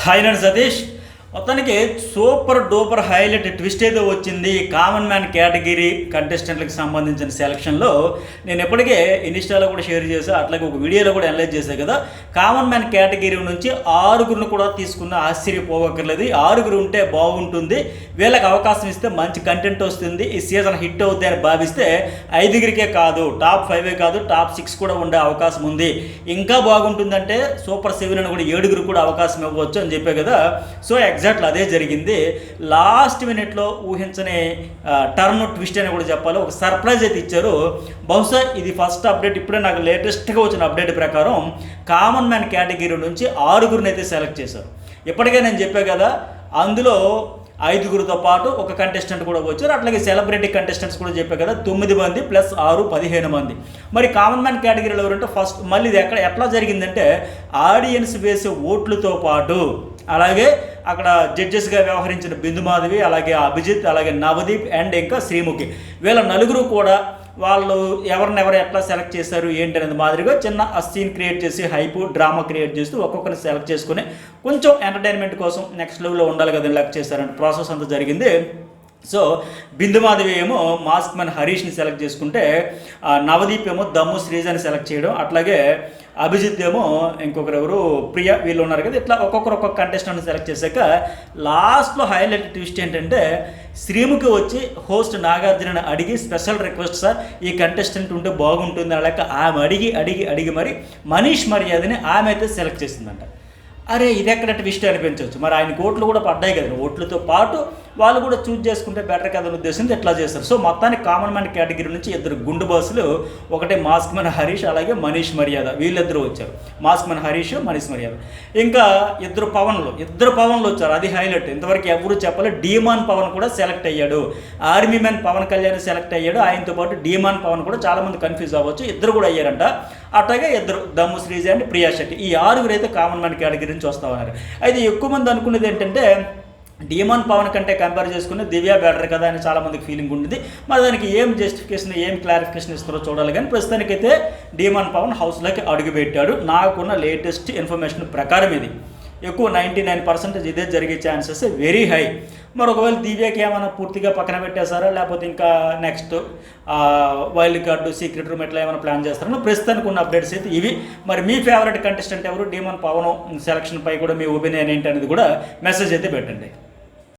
Hi నేను సతీష్. మొత్తానికి super duper highlight twist అయితే వచ్చింది కామన్ మ్యాన్ కేటగిరీ కంటెస్టెంట్లకు సంబంధించిన సెలక్షన్లో. నేను ఎప్పటికే ఇన్స్టాలో కూడా షేర్ చేశాను, అట్లాగే ఒక వీడియోలో కూడా అనలైజ్ చేశాను కదా. కామన్ మ్యాన్ కేటగిరీ నుంచి 6గురిని కూడా తీసుకున్న ఆశ్చర్యపోవక్కర్లేదు. 6గురు ఉంటే బాగుంటుంది, వీళ్ళకి అవకాశం ఇస్తే మంచి కంటెంట్ వస్తుంది, ఈ సీజన్ హిట్ అవుద్ది అని భావిస్తే 5గురికే కాదు, టాప్ 5 కాదు, టాప్ 6 కూడా ఉండే అవకాశం ఉంది. ఇంకా బాగుంటుందంటే సూపర్ 7 అని కూడా 7గురు కూడా అవకాశం ఇవ్వచ్చు అని చెప్పే కదా. సో ఎగ్జాక్ట్లీ అదే జరిగింది. లాస్ట్ మినిట్లో ఊహించని టర్న్ ట్విస్ట్ అని కూడా చెప్పాలి, ఒక సర్ప్రైజ్ అయితే ఇచ్చారు. బహుశా ఇది ఫస్ట్ అప్డేట్, ఇప్పుడే నాకు లేటెస్ట్గా వచ్చిన అప్డేట్ ప్రకారం కామన్ మ్యాన్ కేటగిరీ నుంచి 6గురిని అయితే సెలెక్ట్ చేశారు. ఇప్పటికే నేను చెప్పా కదా, అందులో 5గురితో పాటు ఒక కంటెస్టెంట్ కూడా వచ్చారు. అట్లాగే సెలబ్రిటీ కంటెస్టెంట్స్ కూడా చెప్పే కదా, 9 మంది ప్లస్ 6 15 మంది. మరి కామన్ మ్యాన్ కేటగిరీలో ఎవరంటే ఫస్ట్ మళ్ళీ ఇది ఎట్లా జరిగిందంటే ఆడియన్స్ వేసే ఓట్లతో పాటు అలాగే అక్కడ జడ్జెస్గా వ్యవహరించిన బిందు మాధవి, అలాగే అభిజిత్, అలాగే నవదీప్ అండ్ ఇంకా శ్రీముఖి, వీళ్ళ నలుగురు కూడా వాళ్ళు ఎవరినెవరు ఎట్లా సెలెక్ట్ చేశారు ఏంటి అనేది మాదిరిగా చిన్న సీన్ క్రియేట్ చేసి హైప్ డ్రామా క్రియేట్ చేస్తూ ఒక్కొక్కరిని సెలెక్ట్ చేసుకుని కొంచెం ఎంటర్టైన్మెంట్ కోసం నెక్స్ట్ లెవెల్లో ఉండాలి కదా సెలెక్ట్ చేశారంటే ప్రాసెస్ అంతా జరిగింది. సో బిందుమాధవి ఏమో మాస్క్ మ్యాన్ హరీష్ని సెలెక్ట్ చేసుకుంటే, నవదీప్ ఏమో దమ్ము శ్రీజాని సెలెక్ట్ చేయడం, అట్లాగే అభిజిత్ ఏమో ఇంకొకరు ఎవరు ప్రియ, వీళ్ళు ఉన్నారు కదా. ఇట్లా ఒక్కొక్క కంటెస్టెంట్ని సెలెక్ట్ చేశాక లాస్ట్లో హైలైట్ ట్విస్ట్ ఏంటంటే శ్రీముఖి వచ్చి హోస్ట్ నాగార్జునని అడిగి స్పెషల్ రిక్వెస్ట్, సార్ ఈ కంటెస్టెంట్ ఉంటే బాగుంటుంది అలాగే ఆమె అడిగి మరి మనీష్ మర్యాదని ఆమె అయితే సెలెక్ట్ చేసిందంట. అరే ఇది ఎక్కడ ట్విస్ట్ అనిపించవచ్చు, మరి ఆయనకు ఓట్లు కూడా పడ్డాయి కదా, ఓట్లతో పాటు వాళ్ళు కూడా చూజ్ చేసుకుంటే బెటర్ కదా ఉద్దేశంతో ఎట్లా చేస్తారు. సో మొత్తానికి కామన్ మ్యాన్ కేటగిరీ నుంచి 2 గుండు బాసులు, ఒకటే మాస్క్ మ్యాన్ హరీష్ అలాగే మనీష్ మర్యాద, వీళ్ళిద్దరూ వచ్చారు. మాస్క్ మ్యాన్ హరీష్, మనీష్ మర్యాద. ఇంకా 2 పవన్లు వచ్చారు, అది హైలైట్. ఇంతవరకు ఎవరు చెప్పలేదు. డీమాన్ పవన్ కూడా సెలెక్ట్ అయ్యాడు, army man Pawan Kalyan select అయ్యాడు, ఆయనతో పాటు డీమాన్ పవన్ కూడా చాలామంది కన్ఫ్యూజ్ అవ్వచ్చు, ఇద్దరు కూడా అయ్యారంట. అట్లాగే 2 దమ్ము శ్రీజ అండ్ ప్రియా శెట్టి, ఈ 6గురు అయితే కామన్ మ్యాన్ కేటగిరీ నుంచి వస్తా ఉన్నారు. అయితే ఎక్కువ మంది అనుకునేది ఏంటంటే డీమాన్ పవన్ కంటే కంపేర్ చేసుకుని దివ్య బెటర్ కదా అని చాలామందికి ఫీలింగ్ ఉంటుంది. మరి దానికి ఏం జస్టిఫికేషన్, ఏం క్లారిఫికేషన్ ఇస్తారో చూడాలి. కానీ ప్రస్తుతానికైతే డీమాన్ పవన్ హౌస్లోకి అడుగుపెట్టాడు. నాకున్న లేటెస్ట్ ఇన్ఫర్మేషన్ ప్రకారం ఇది ఎక్కువ 99% ఇదే జరిగే ఛాన్సెస్ వెరీ హై. మరి ఒకవేళ దివ్యకి ఏమైనా పూర్తిగా పక్కన పెట్టేశారా, లేకపోతే ఇంకా next wild card secret room ఎట్లా ఏమైనా ప్లాన్ చేస్తారో ప్రస్తుతానికి ఉన్న అప్డేట్స్ అయితే ఇవి. మరి మీ ఫేవరెట్ కంటెస్టెంట్ ఎవరు, డీమాన్ పవన్ సెలక్షన్ పై కూడా మీ ఒపీనియన్ ఏంటి అనేది కూడా మెసేజ్ అయితే పెట్టండి.